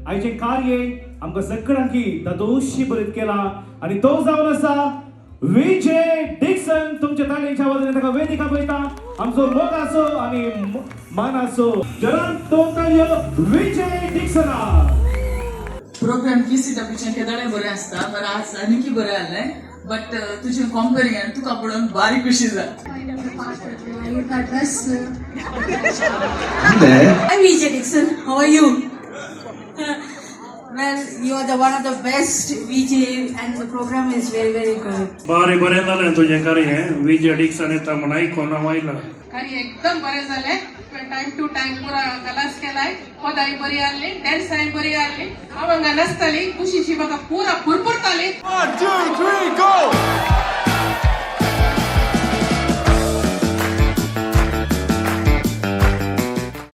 आयचे कार्य आमकां सगळ्यांकी दादोशी बरेत केला आणि तो जावन आसा विजय डिक्सन. तुमच्या ताळींच्या आवाजाने ताका वेदिका पळयता. आमचो मोग आसो आनी मान आसो. जरान तो ताळयो विजय डिक्सना. प्रोग्राम KCWचे केदाळे बरें आसता पण आज आनीकी बरें जालें बट तुजें कॉम्पेरियन तुका पळोवन भारी खुशी जाता. Hi Vijay Dixon, how are you? Well, you are the one of the best VJ and the program is very good. बरें जालें तुजें कार्य विजय डिक्सन येता म्हण आयकून हांव आयलां. कार्य एकदम बरें जालें. टाइम टू टाइम पुरा क्लास केलाय. पदाय बरी आसली, डॅन्साय बरी आसली. हांव हांगा नाचताली खुशीची म्हाका पुरा फुरफुरताली. 1, 2, 3, go!